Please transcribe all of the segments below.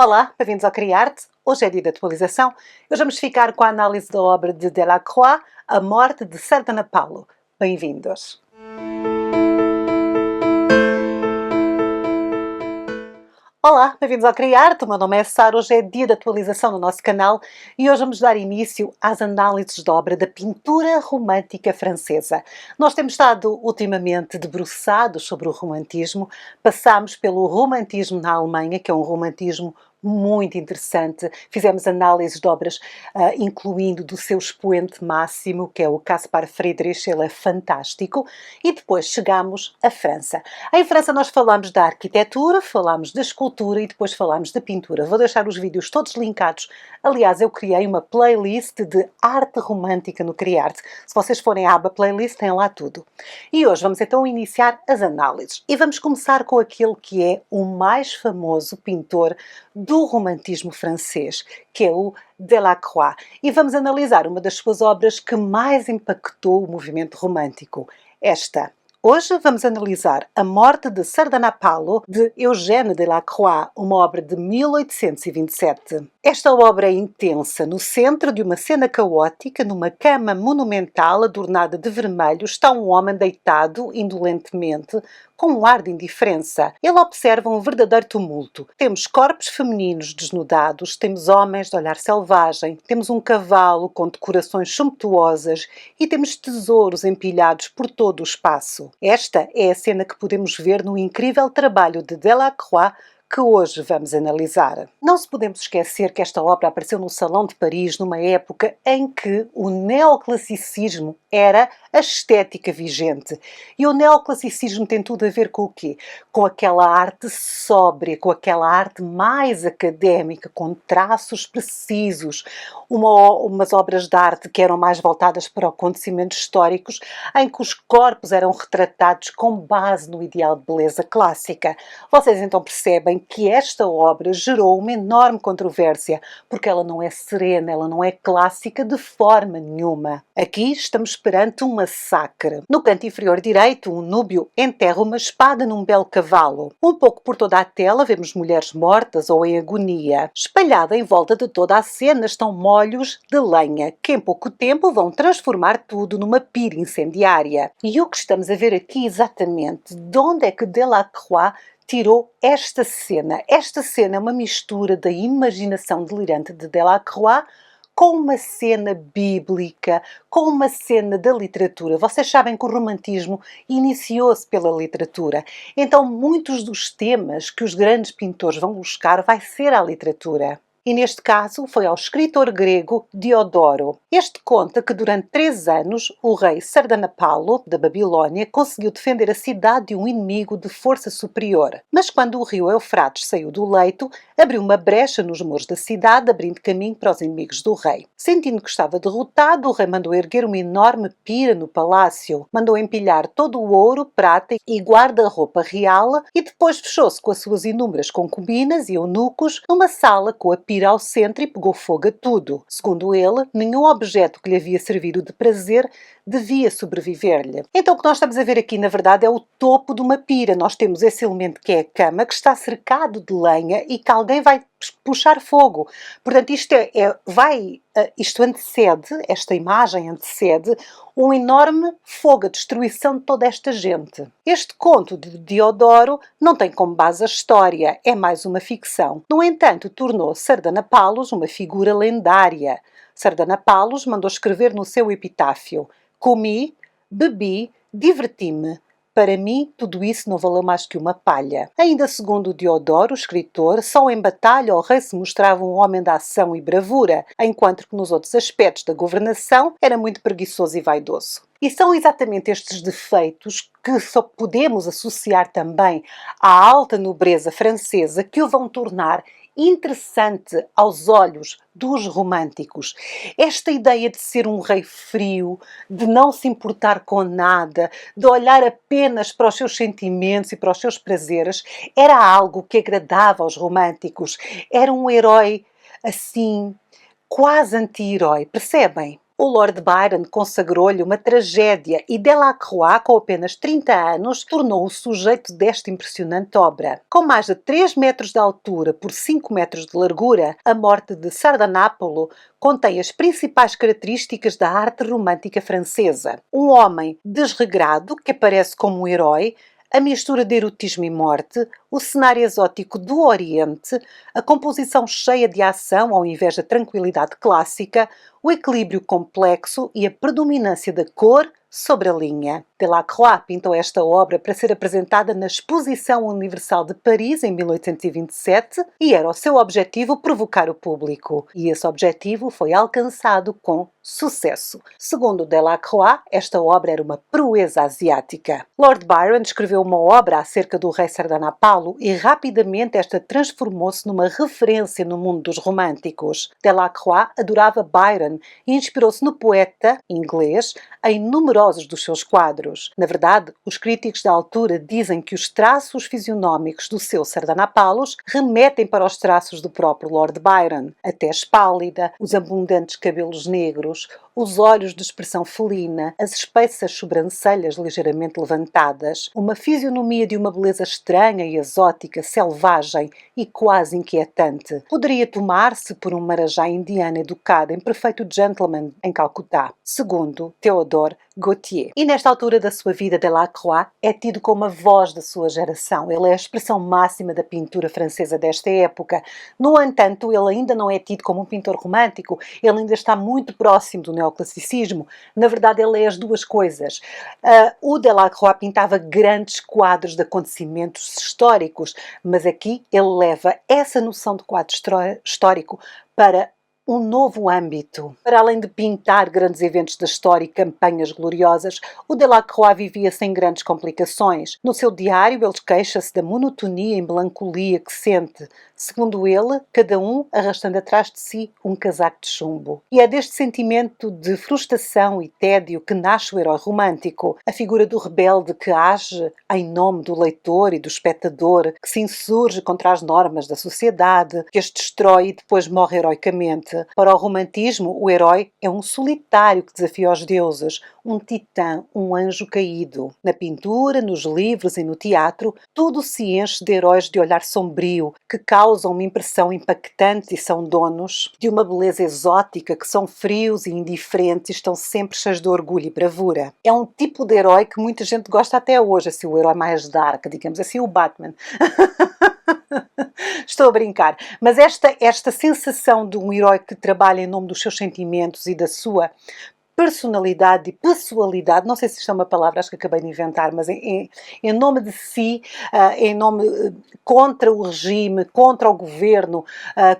Olá, bem-vindos ao Criarte. Hoje é dia de atualização. Hoje vamos ficar com a análise da obra de Delacroix, A Morte de Sardanapalo. Bem-vindos. Olá, bem-vindos ao Criarte. O meu nome é Sara. Hoje é dia de atualização no nosso canal e hoje vamos dar início às análises da obra da pintura romântica francesa. Nós temos estado ultimamente debruçados sobre o romantismo. Passámos pelo romantismo na Alemanha, que é um romantismo muito interessante. Fizemos análises de obras, incluindo do seu expoente máximo, que é o Caspar Friedrich, ele é fantástico. E depois chegamos à França. Em França nós falamos da arquitetura, falamos da escultura e depois falamos da pintura. Vou deixar os vídeos todos linkados. Aliás, eu criei uma playlist de arte romântica no Criarte. Se vocês forem à aba playlist, tem lá tudo. E hoje vamos então iniciar as análises. E vamos começar com aquele que é o mais famoso pintor do romantismo francês, que é o Delacroix. E vamos analisar uma das suas obras que mais impactou o movimento romântico. Esta. Hoje vamos analisar A Morte de Sardanapalo, de Eugène Delacroix, uma obra de 1827. Esta obra é intensa. No centro de uma cena caótica, numa cama monumental adornada de vermelho, está um homem deitado indolentemente, com um ar de indiferença. Ele observa um verdadeiro tumulto. Temos corpos femininos desnudados, temos homens de olhar selvagem, temos um cavalo com decorações sumptuosas e temos tesouros empilhados por todo o espaço. Esta é a cena que podemos ver no incrível trabalho de Delacroix, que hoje vamos analisar. Não se podemos esquecer que esta obra apareceu no Salão de Paris numa época em que o neoclassicismo era a estética vigente. E o neoclassicismo tem tudo a ver com o quê? Com aquela arte sóbria, com aquela arte mais académica, com traços precisos, umas obras de arte que eram mais voltadas para acontecimentos históricos, em que os corpos eram retratados com base no ideal de beleza clássica. Vocês então percebem que esta obra gerou uma enorme controvérsia, porque ela não é serena, ela não é clássica de forma nenhuma. Aqui estamos perante um massacre. No canto inferior direito, um núbio enterra uma espada num belo cavalo. Um pouco por toda a tela vemos mulheres mortas ou em agonia. Espalhada em volta de toda a cena estão molhos de lenha, que em pouco tempo vão transformar tudo numa pira incendiária. E o que estamos a ver aqui exatamente, de onde é que Delacroix tirou esta cena? Esta cena é uma mistura da imaginação delirante de Delacroix com uma cena bíblica, com uma cena da literatura. Vocês sabem que o romantismo iniciou-se pela literatura. Então, muitos dos temas que os grandes pintores vão buscar vai ser a literatura. E neste caso foi ao escritor grego Diodoro. Este conta que durante 3 anos o rei Sardanapalo, da Babilónia, conseguiu defender a cidade de um inimigo de força superior. Mas quando o rio Eufrates saiu do leito, abriu uma brecha nos muros da cidade, abrindo caminho para os inimigos do rei. Sentindo que estava derrotado, o rei mandou erguer uma enorme pira no palácio, mandou empilhar todo o ouro, prata e guarda-roupa real e depois fechou-se com as suas inúmeras concubinas e eunucos numa sala com a pira ao centro e pegou fogo a tudo. Segundo ele, nenhum objeto que lhe havia servido de prazer devia sobreviver-lhe. Então o que nós estamos a ver aqui, na verdade, é o topo de uma pira. Nós temos esse elemento que é a cama, que está cercado de lenha e que alguém vai puxar fogo. Portanto, isto antecede, esta imagem antecede um enorme fogo, a destruição de toda esta gente. Este conto de Diodoro não tem como base a história, é mais uma ficção. No entanto, tornou Sardanapalus uma figura lendária. Sardanapalus mandou escrever no seu epitáfio: comi, bebi, diverti-me. Para mim, tudo isso não valeu mais que uma palha. Ainda segundo Diodoro, o escritor, só em batalha o rei se mostrava um homem de ação e bravura, enquanto que nos outros aspectos da governação era muito preguiçoso e vaidoso. E são exatamente estes defeitos que só podemos associar também à alta nobreza francesa que o vão tornar interessante aos olhos dos românticos. Esta ideia de ser um rei frio, de não se importar com nada, de olhar apenas para os seus sentimentos e para os seus prazeres, era algo que agradava aos românticos. Era um herói assim, quase anti-herói, percebem? O Lord Byron consagrou-lhe uma tragédia e Delacroix, com apenas 30 anos, tornou o sujeito desta impressionante obra. Com mais de 3 metros de altura por 5 metros de largura, A Morte de Sardanápolo contém as principais características da arte romântica francesa. Um homem desregrado que aparece como um herói, a mistura de erotismo e morte, o cenário exótico do Oriente, a composição cheia de ação ao invés da tranquilidade clássica, o equilíbrio complexo e a predominância da cor sobre a linha. Delacroix pintou esta obra para ser apresentada na Exposição Universal de Paris em 1827 e era o seu objetivo provocar o público. E esse objetivo foi alcançado com sucesso. Segundo Delacroix, esta obra era uma proeza asiática. Lord Byron escreveu uma obra acerca do rei Sardanápalo e rapidamente esta transformou-se numa referência no mundo dos românticos. Delacroix adorava Byron e inspirou-se no poeta inglês em numerosos dos seus quadros. Na verdade, os críticos da altura dizem que os traços fisionómicos do seu Sardanápalos remetem para os traços do próprio Lord Byron. A tez pálida, os abundantes cabelos negros, os olhos de expressão felina, as espessas sobrancelhas ligeiramente levantadas, uma fisionomia de uma beleza estranha e exótica, selvagem e quase inquietante. Poderia tomar-se por um marajá indiano educado em perfeito gentleman em Calcutá, segundo Théodore Gautier. E nesta altura da sua vida, Delacroix é tido como a voz da sua geração. Ele é a expressão máxima da pintura francesa desta época. No entanto, ele ainda não é tido como um pintor romântico. Ele ainda está muito próximo do neoclassicismo. Na verdade, ele é as duas coisas. O Delacroix pintava grandes quadros de acontecimentos históricos, mas aqui ele leva essa noção de quadro histórico para um novo âmbito. Para além de pintar grandes eventos da história e campanhas gloriosas, o Delacroix vivia sem grandes complicações. No seu diário, ele queixa-se da monotonia e melancolia que sente. Segundo ele, cada um arrastando atrás de si um casaco de chumbo. E é deste sentimento de frustração e tédio que nasce o herói romântico, a figura do rebelde que age em nome do leitor e do espectador, que se insurge contra as normas da sociedade, que as destrói e depois morre heroicamente. Para o romantismo, o herói é um solitário que desafia os deuses, um titã, um anjo caído. Na pintura, nos livros e no teatro, tudo se enche de heróis de olhar sombrio, que causam uma impressão impactante e são donos de uma beleza exótica, que são frios e indiferentes e estão sempre cheios de orgulho e bravura. É um tipo de herói que muita gente gosta até hoje, assim, o herói mais dark, digamos assim, o Batman. Estou a brincar, mas esta sensação de um herói que trabalha em nome dos seus sentimentos e da sua personalidade e pessoalidade, não sei se isto é uma palavra, acho que acabei de inventar, mas em nome de si, em nome contra o regime, contra o governo,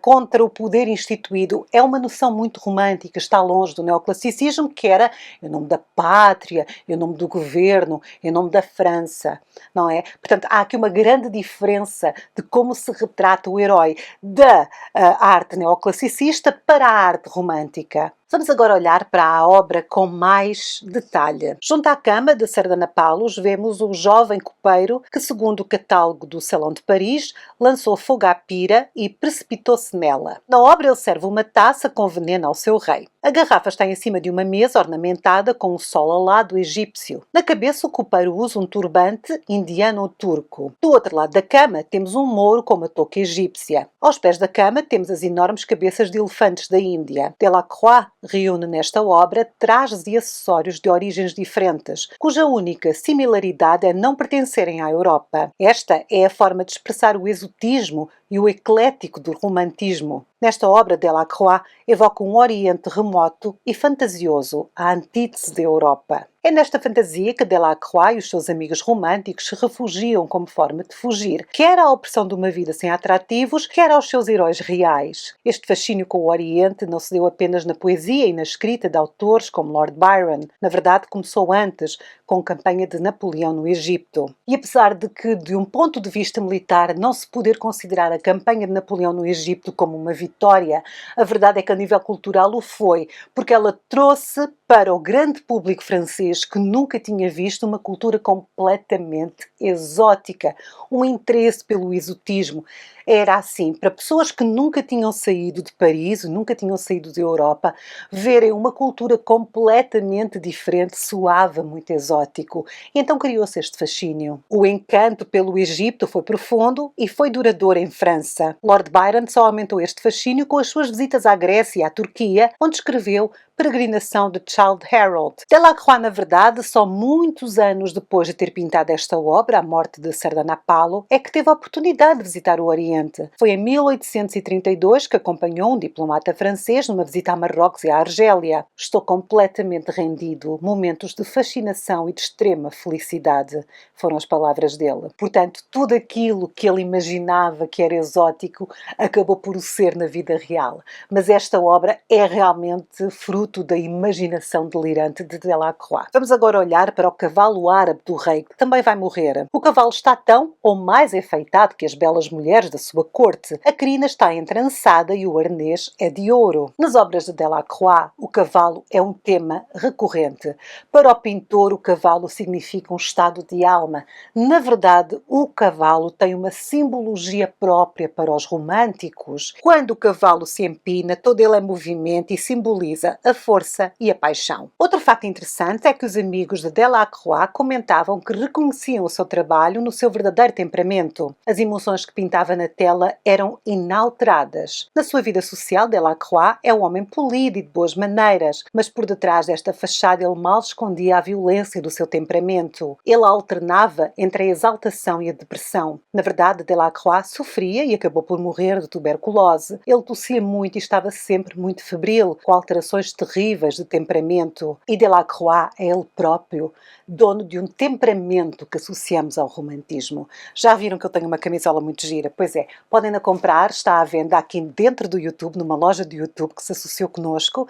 contra o poder instituído, é uma noção muito romântica, está longe do neoclassicismo, que era em nome da pátria, em nome do governo, em nome da França, não é? Portanto, há aqui uma grande diferença de como se retrata o herói da arte neoclassicista para a arte romântica. Vamos agora olhar para a obra com mais detalhe. Junto à cama de Sardanápalos vemos o jovem copeiro que, segundo o catálogo do Salão de Paris, lançou fogo à pira e precipitou-se nela. Na obra ele serve uma taça com veneno ao seu rei. A garrafa está em cima de uma mesa ornamentada com um sol alado egípcio. Na cabeça o copeiro usa um turbante indiano ou turco. Do outro lado da cama temos um mouro com uma touca egípcia. Aos pés da cama temos as enormes cabeças de elefantes da Índia. Delacroix reúne nesta obra trajes e acessórios de origens diferentes, cuja única similaridade é não pertencerem à Europa. Esta é a forma de expressar o exotismo e o eclético do romantismo. Nesta obra, Delacroix evoca um Oriente remoto e fantasioso, a antítese da Europa. É nesta fantasia que Delacroix e os seus amigos românticos se refugiam como forma de fugir, quer à opressão de uma vida sem atrativos, quer aos seus heróis reais. Este fascínio com o Oriente não se deu apenas na poesia e na escrita de autores como Lord Byron. Na verdade, começou antes, com a campanha de Napoleão no Egito. E apesar de que, de um ponto de vista militar, não se poder considerar a campanha de Napoleão no Egito como uma vitória, a verdade é que a nível cultural o foi, porque ela trouxe para o grande público francês francês que nunca tinha visto uma cultura completamente exótica, um interesse pelo exotismo. Era assim, para pessoas que nunca tinham saído de Paris, nunca tinham saído da Europa, verem uma cultura completamente diferente soava muito exótico. E então criou-se este fascínio. O encanto pelo Egito foi profundo e foi duradouro em França. Lord Byron só aumentou este fascínio com as suas visitas à Grécia e à Turquia, onde escreveu Peregrinação de Childe Harold. Delacroix, na verdade, só muitos anos depois de ter pintado esta obra, a morte de Sardanapalo, é que teve a oportunidade de visitar o Oriente. Foi em 1832 que acompanhou um diplomata francês numa visita a Marrocos e à Argélia. Estou completamente rendido. Momentos de fascinação e de extrema felicidade foram as palavras dele. Portanto, tudo aquilo que ele imaginava que era exótico acabou por o ser na vida real. Mas esta obra é realmente fruto da imaginação delirante de Delacroix. Vamos agora olhar para o cavalo árabe do rei, que também vai morrer. O cavalo está tão ou mais enfeitado que as belas mulheres da sua corte. A crina está entrançada e o arnês é de ouro. Nas obras de Delacroix, o cavalo é um tema recorrente. Para o pintor, o cavalo significa um estado de alma. Na verdade, o cavalo tem uma simbologia própria para os românticos. Quando o cavalo se empina, todo ele é movimento e simboliza a força e a paixão. Outro fato interessante é que os amigos de Delacroix comentavam que reconheciam o seu trabalho no seu verdadeiro temperamento. As emoções que pintava na tela eram inalteradas. Na sua vida social, Delacroix é um homem polido e de boas maneiras, mas por detrás desta fachada ele mal escondia a violência do seu temperamento. Ele alternava entre a exaltação e a depressão. Na verdade, Delacroix sofria e acabou por morrer de tuberculose. Ele tossia muito e estava sempre muito febril, com alterações terríveis de temperamento. E Delacroix é ele próprio dono de um temperamento que associamos ao romantismo. Já viram que eu tenho uma camisola muito gira? Pois é, podem-na comprar, está à venda aqui dentro do YouTube, numa loja do YouTube que se associou conosco.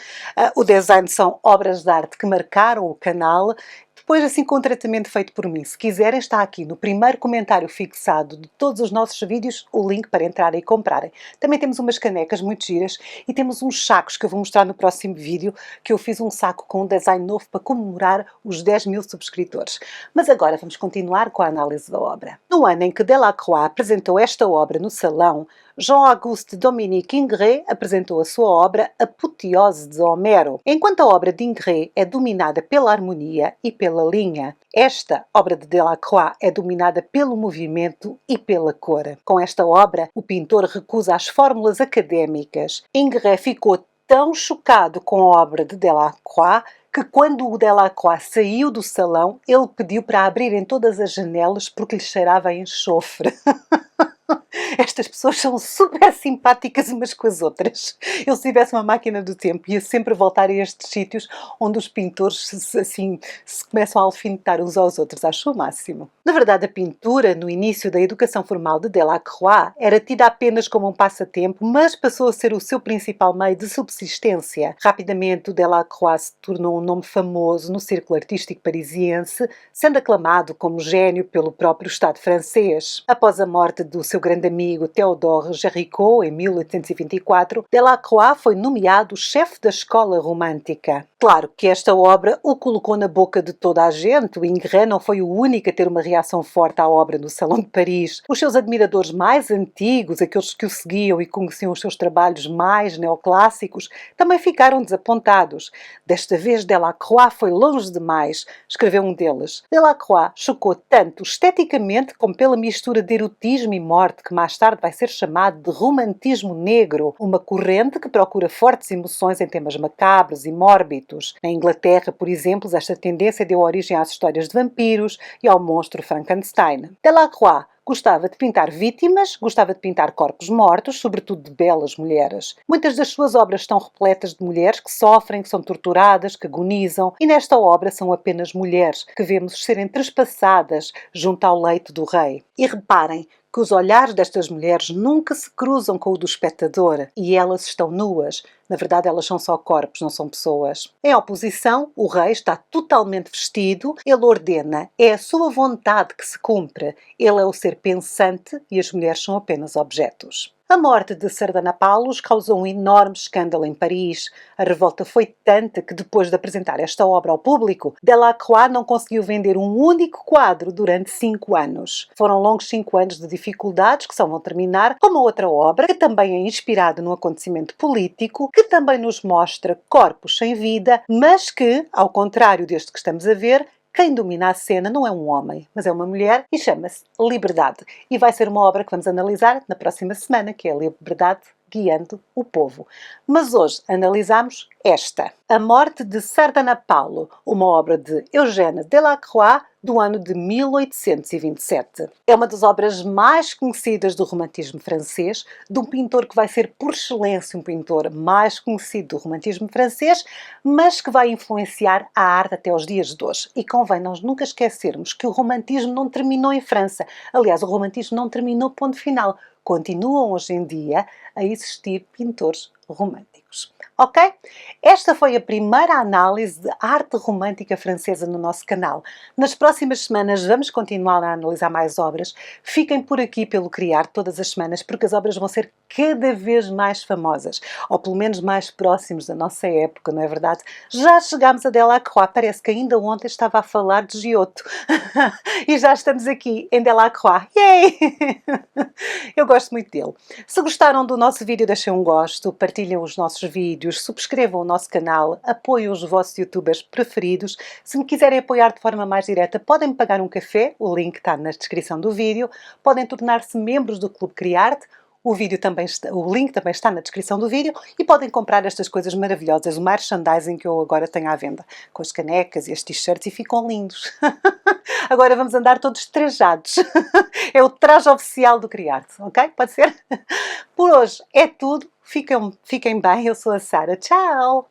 O design são obras de arte que marcaram o canal. Depois, assim, com um tratamento feito por mim. Se quiserem, está aqui no primeiro comentário fixado de todos os nossos vídeos o link para entrarem e comprarem. Também temos umas canecas muito giras e temos uns sacos que eu vou mostrar no próximo vídeo, que eu fiz um saco com um design novo para comemorar os 10.000 subscritores. Mas agora vamos continuar com a análise da obra. No ano em que Delacroix apresentou esta obra no Salão, Jean-Auguste Dominique Ingres apresentou a sua obra Apoteose de Homero. Enquanto a obra de Ingres é dominada pela harmonia e pela linha, esta obra de Delacroix é dominada pelo movimento e pela cor. Com esta obra, o pintor recusa as fórmulas académicas. Ingres ficou tão chocado com a obra de Delacroix que quando o Delacroix saiu do salão, ele pediu para abrirem todas as janelas porque lhe cheirava a enxofre. Estas pessoas são super simpáticas umas com as outras. Eu, se tivesse uma máquina do tempo, ia sempre voltar a estes sítios onde os pintores se começam a alfinetar uns aos outros. Acho o máximo. Na verdade, a pintura, no início da educação formal de Delacroix, era tida apenas como um passatempo, mas passou a ser o seu principal meio de subsistência. Rapidamente, o Delacroix se tornou um nome famoso no círculo artístico parisiense, sendo aclamado como gênio pelo próprio Estado francês. Após a morte do seu grande amigo Théodore Géricault, em 1824, Delacroix foi nomeado chefe da escola romântica. Claro que esta obra o colocou na boca de toda a gente. O Ingres não foi o único a ter uma reação forte à obra no Salão de Paris. Os seus admiradores mais antigos, aqueles que o seguiam e conheciam os seus trabalhos mais neoclássicos, também ficaram desapontados. Desta vez Delacroix foi longe demais, escreveu um deles. Delacroix chocou tanto esteticamente como pela mistura de erotismo e morte, que mais tarde vai ser chamado de romantismo negro, uma corrente que procura fortes emoções em temas macabros e mórbidos. Na Inglaterra, por exemplo, esta tendência deu origem às histórias de vampiros e ao monstro Frankenstein. Delacroix gostava de pintar vítimas, gostava de pintar corpos mortos, sobretudo de belas mulheres. Muitas das suas obras estão repletas de mulheres que sofrem, que são torturadas, que agonizam, e nesta obra são apenas mulheres que vemos serem trespassadas junto ao leito do rei. E reparem que os olhares destas mulheres nunca se cruzam com o do espectador e elas estão nuas. Na verdade, elas são só corpos, não são pessoas. Em oposição, o rei está totalmente vestido, ele ordena, é a sua vontade que se cumpre. Ele é o ser pensante e as mulheres são apenas objetos. A morte de Sardanapalus causou um enorme escândalo em Paris. A revolta foi tanta que, depois de apresentar esta obra ao público, Delacroix não conseguiu vender um único quadro durante 5 anos. Foram longos 5 anos de dificuldades que só vão terminar com uma outra obra que também é inspirada num acontecimento político, que também nos mostra corpos sem vida, mas que, ao contrário deste que estamos a ver, quem domina a cena não é um homem, mas é uma mulher e chama-se Liberdade. E vai ser uma obra que vamos analisar na próxima semana, que é a Liberdade guiando o povo. Mas hoje analisamos esta. A Morte de Sardanapalo, uma obra de Eugène Delacroix, do ano de 1827. É uma das obras mais conhecidas do romantismo francês, de um pintor que vai ser, por excelência, um pintor mais conhecido do romantismo francês, mas que vai influenciar a arte até aos dias de hoje. E convém nós nunca esquecermos que o romantismo não terminou em França. Aliás, o romantismo não terminou, ponto final. Continuam hoje em dia a existir pintores românticos. Ok? Esta foi a primeira análise de arte romântica francesa no nosso canal. Nas próximas semanas vamos continuar a analisar mais obras. Fiquem por aqui pelo Criar todas as semanas, porque as obras vão ser cada vez mais famosas, ou pelo menos mais próximos da nossa época, não é verdade? Já chegámos a Delacroix, parece que ainda ontem estava a falar de Giotto. E já estamos aqui em Delacroix. Yay! Eu gosto muito dele. Se gostaram do nosso vídeo, deixem um gosto, partilhem os nossos vídeos, subscrevam o nosso canal, apoiem os vossos youtubers preferidos. Se me quiserem apoiar de forma mais direta, podem me pagar um café, o link está na descrição do vídeo. Podem tornar-se membros do Clube Criarte. O link também está na descrição do vídeo e podem comprar estas coisas maravilhosas, o merchandising que eu agora tenho à venda, com as canecas e as t-shirts e ficam lindos. Agora vamos andar todos trajados. É o traje oficial do Criarte, ok? Pode ser? Por hoje é tudo. Fiquem bem, eu sou a Sara. Tchau!